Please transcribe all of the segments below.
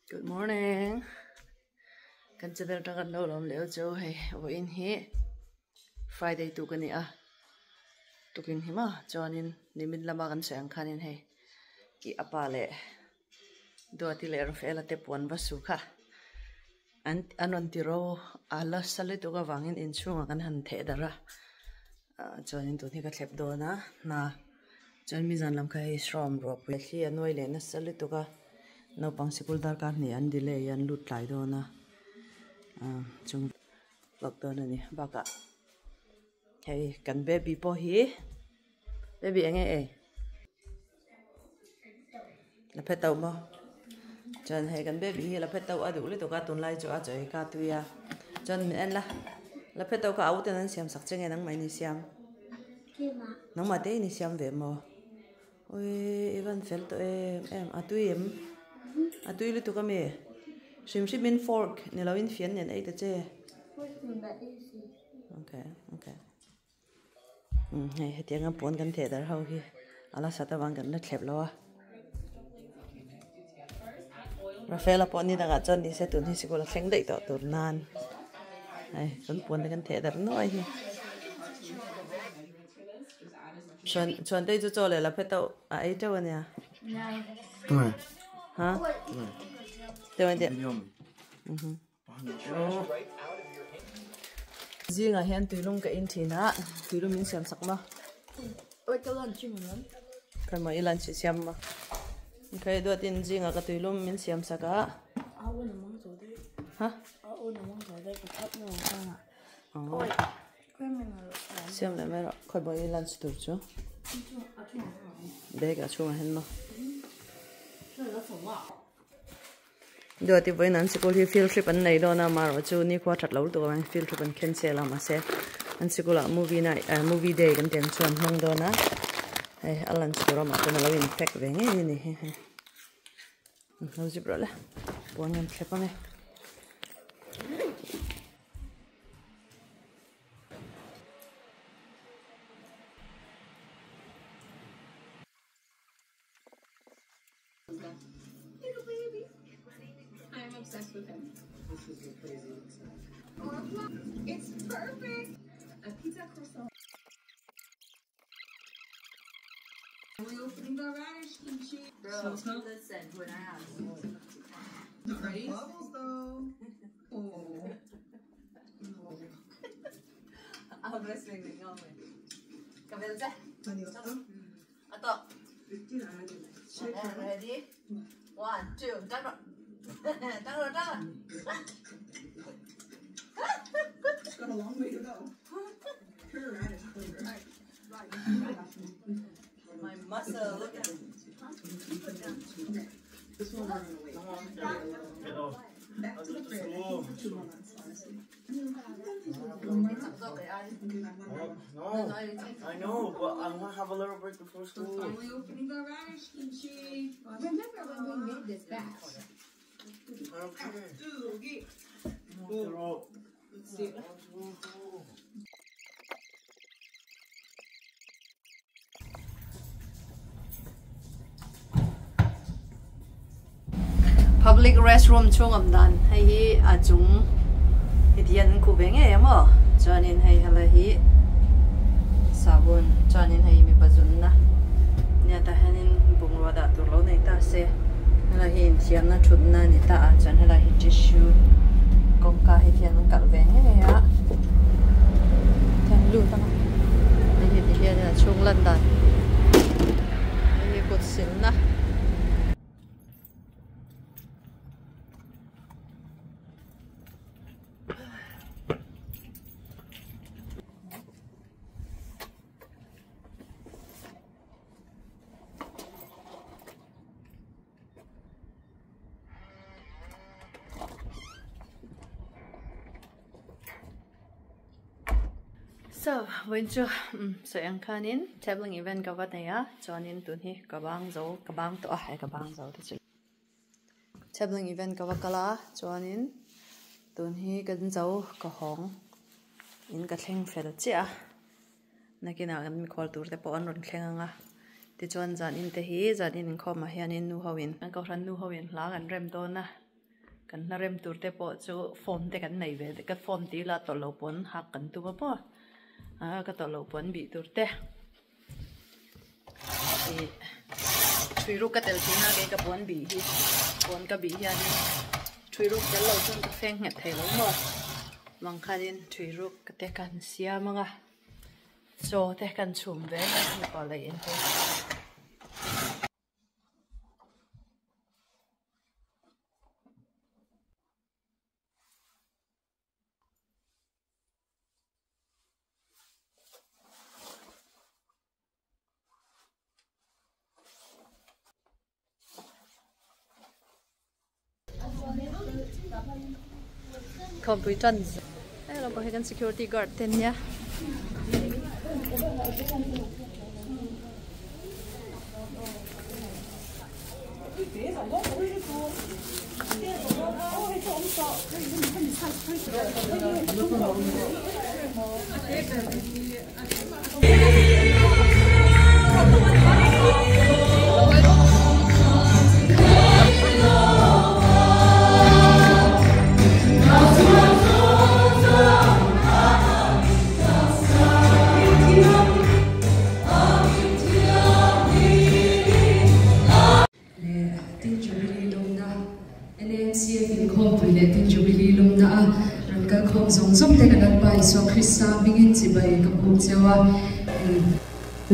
Good morning. Kan chadar ta kan lo lom leo cho hey o in hi Friday tu kan ni a tukin hi ma chonin nimit lama kan sang khanin hey ki apale do ati le ro fela te pon vasu kha an anon tiro ala sale to ga wangin in chunga kan han the dara chonin tu ni ka thlep do na chon mi zan lam khai shrom ro pu hi anoi le na sale to ga no pang sikul dar ka ni an dile yan lut lai do na chung lok do na ni baka hey kan baby po hi baby enge la phetau mo chon hey kan baby hi la phetau adu le to ka tun lai cho a choi ka tuya chon mi en la phetau ka au ten siam sak chenge nang mai ni siam nang ma te ni siam ve mo oi even fel to em atui le to ka me shim min fork ni lawin fian nen ai ta che okay hey hetianga pon kan the dar ho hi ala sata wang kan na thlep lo Rafaela pon ni daga chon ni se tun hi sikula thleng dei to tur nan ai kan pon kan the dar noi hi chon dei chu cho le la pheto a ai to ania ha te wan de Zinga hian tuilung ka in thina tuilung min siam sakma oi ka lan chi mun kan ma ilan chi siam ma kai do tin zinga ka tuilung min siam saka a won mang zo de ha a won mang zo de ka thap no ka na oi kai men siam le mero khoi bo ilan chi tur chu bega chu hen no do ti boy nan sikul hi field trip an nei do na maro chu ni khwa that lo to an field trip an cancel ama se an sikula movie day kan ten chon hong do na ai alan sikura ma kan lo in pack ve nge ni no zibra la bon an khlepa me I'm obsessed with him. It's perfect. A pizza croissant. We're opening the radish kimchi. bro listen when I ask Not ready? Bubbles though. Oh. I'm wrestling with you kabel je Adiós. ato ready 1 2 tăng rồi It's got a long way to go. Pure radish flavor. my muscle look at This one we're gonna wait. Back to the fridge. 2 more months, honestly. No, I know, but I want to have a little break before school. Finally opening the radish kimchi. Remember when we made this batch? I don't care. Ooh, let's see. public restroom chung am dan hay hi a chung hitian ku beng e mo chonin hay hala hi sabun chonin hay mi pazun na nya ta hanin bungro da tur lo nei ta se hala hi thian na thut na ni ta chan hala hi tissue kong ka hi thian kal beng e ya tan lu ta na hi thian na chung lan dan hi kut sin na So, when you so yang kanin tabling event kavat na ya, joinin tunhi kabang to kabang zo to tabling event kavakala joinin tunhi kan zo ka hong in ka thleng fel chia nakina kan mi khol tur te po an ron thlenga ti chuan zan in te hi zan in khoma hian in nu hawin an ko ran nu hawin la kan rem to na kan na rem tur te po chu form te kan nei ve ka form ti la to lo pon hak kan tu po ka to lo pon bi tur te e thuiru ka tel tina ke ka pon bi hi pon ka bi hian thuiru tel lo chon ka feng ngat thei lo mo mang khanin thuiru ka te kan sia manga so te kan chum ve ni pa lai en te computer đây là một cái security guard tên nhá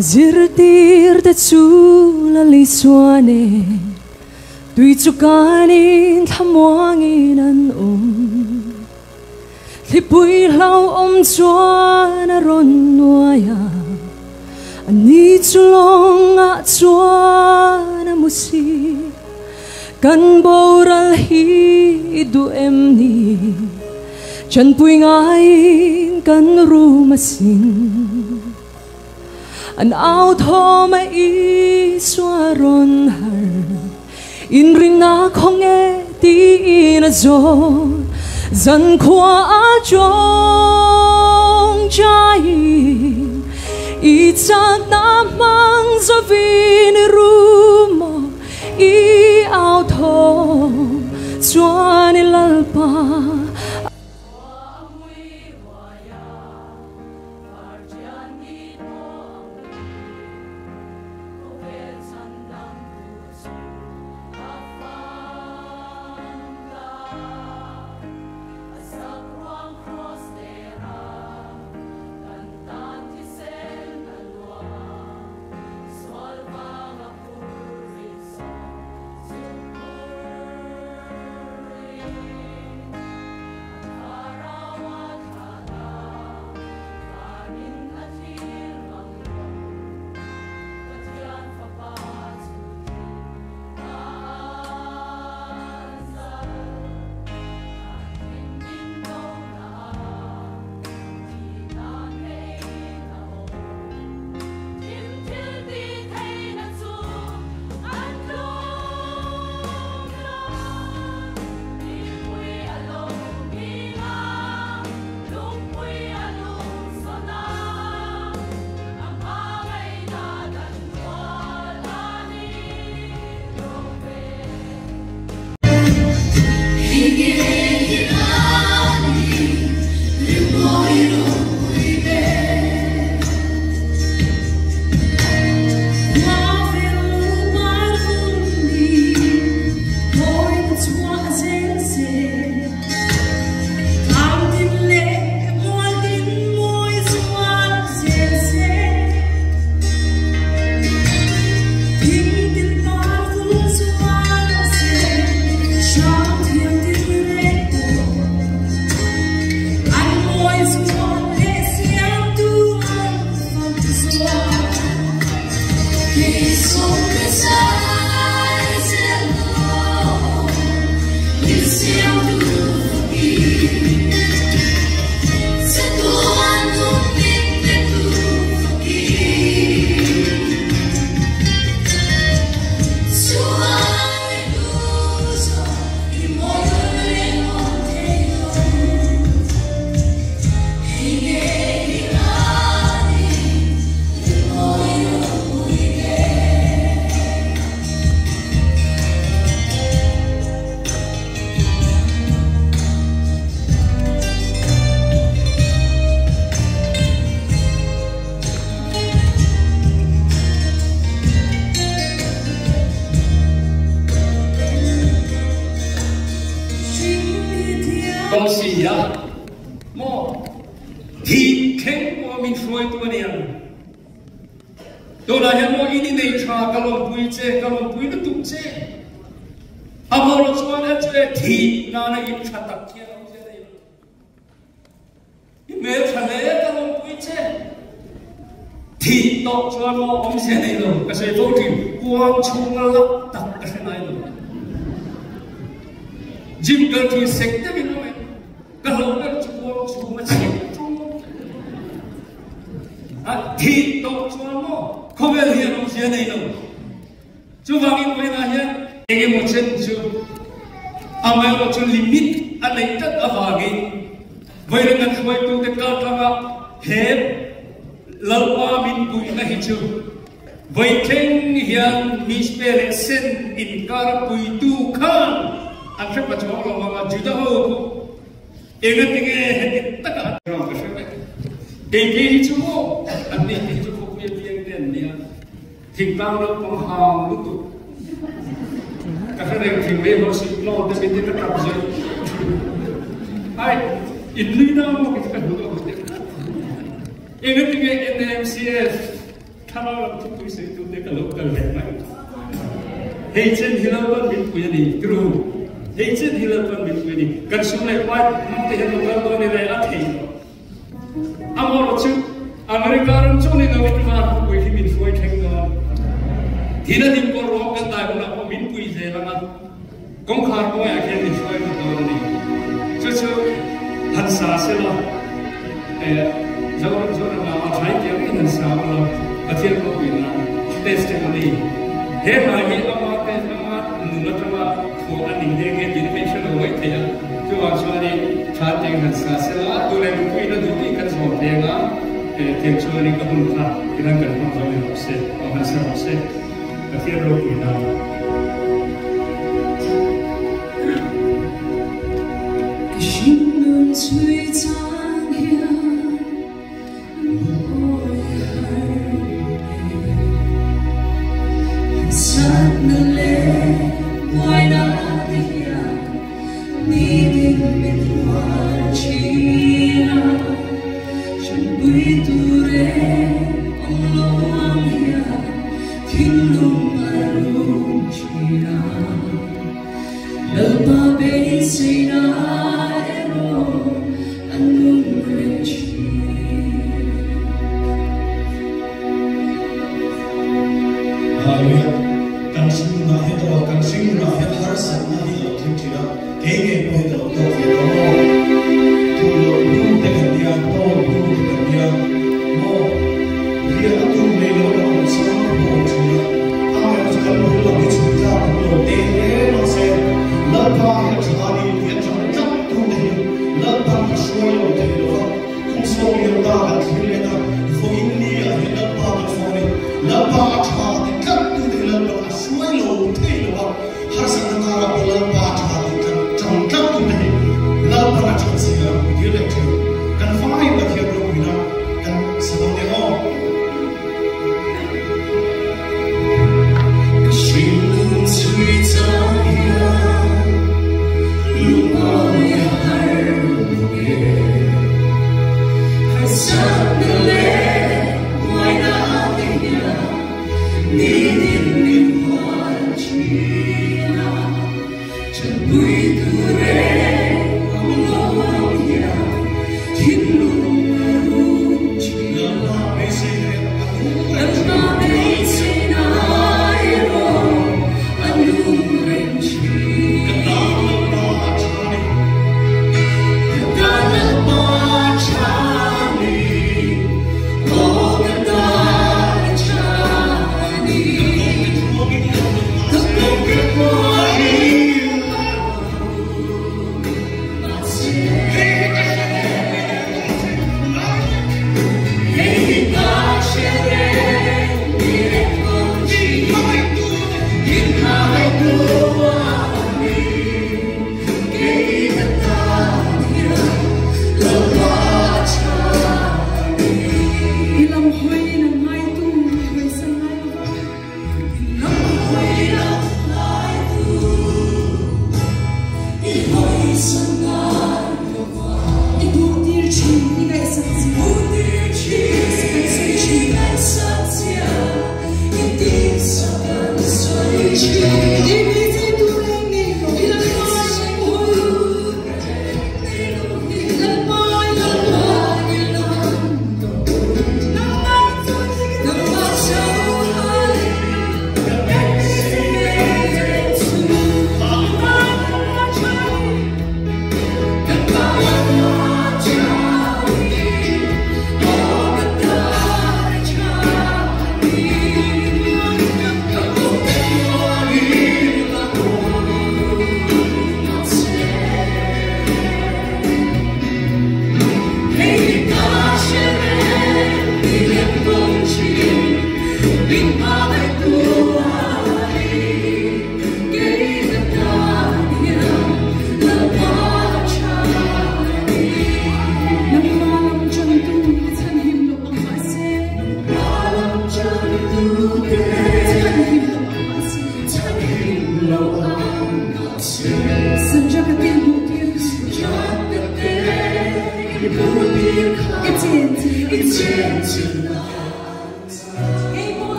Zirtir te chula li suane tui chu kanin thamuangin an thi pui lau chuan a ron nuaya ani chulong a chuan a musi kan boral hi du em ni chan pui ngai kan ru masin an ao tho mai i xóa ron har in rin na không nghe tin a zo dần qua trong trái i chắc na mang gió vin rumo i ao tho xóa ni lalpa Đó xì à mò thì khen của mình phơi tu này tôi là hiện mỗi đi này cha kalom pui nó tụng chế amor chuan hết chế thì na này im chặt tắc kia ông chế này mẹ thằng này kalom pui chế thì tóc chuan mò ông chế này rồi cái gì vô thì quang chung lắc tắc cái này rồi Jim girl thì sạch tới bên ngoài cái lỗ nó quang mà sạch thì tóc chuan mò không biết hiện ông chế này đâu chú vàng in quay là hiện anh một chân chú amai một chân limit anh ấy tất ở vàng vậy là ngân xuôi tu cái cao thang hết lâu qua mình bụi là hết chú vậy khen hiện mispele sen in car bụi tu khan anh phải bắt chó lo mà chú ta hô anh ấy tiếng hết tất cả rồi cái phải cái chú anh ấy cái chú không biết tiếng đen nha thỉnh thoảng nó cũng hào lúc tụ các cái này thì mấy họ xịt lo để bên cái cặp gì ai ít lý đâu mà cái đó em biết cái NMCS tham gia làm chút quý sĩ tụi cái lúc cần phải này hay trên hi lâu bên bên quý này true hay trên hi lâu bên bên quý này cần xuống lại quay mang tới hiện lúc đó này là thì amor chứ America ram cho nên nó mà quý thì mình phơi thành thì nó tìm con rong cái tài của nó có miếng quỳ gì là công khai có ai khen mình phơi một đồ này chứ hận xa sẽ lo rồi là trái tiếng cái hận xa là cái thiên có quỳ là testimony hết là cái ông cái nó cho của anh định thế cái dedication ở vậy thì chứ vào sau này trái tiếng hận xa sẽ là tôi lại quỳ nó đúng cái cần sổ tiếng á tiếng cho nên cái hồn khác cái năng cần không phải học sẽ hận xa học sẽ cái thiên rồi quỳ nào suy trang hiền mỗi sát nơi lên ngoài đã hiền đi tìm mình hoa chi chân quý tu rê ông lo hiền thiên lùng mà lùng chi đời ba bê xây ra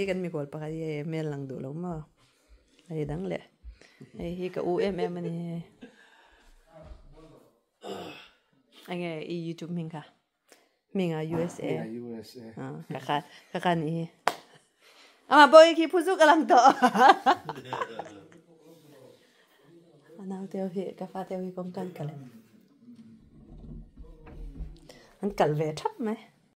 Kan mi kol pakai mel lang dulu mo. Ay dang le. Ay hi ka UMM ni. Ang YouTube minga. Minga USA. USA. Kaka ni. Ama boy ki puso ka lang to. Anang teo hi ka fa teo hi kong kan kalen. An kalve thap mai.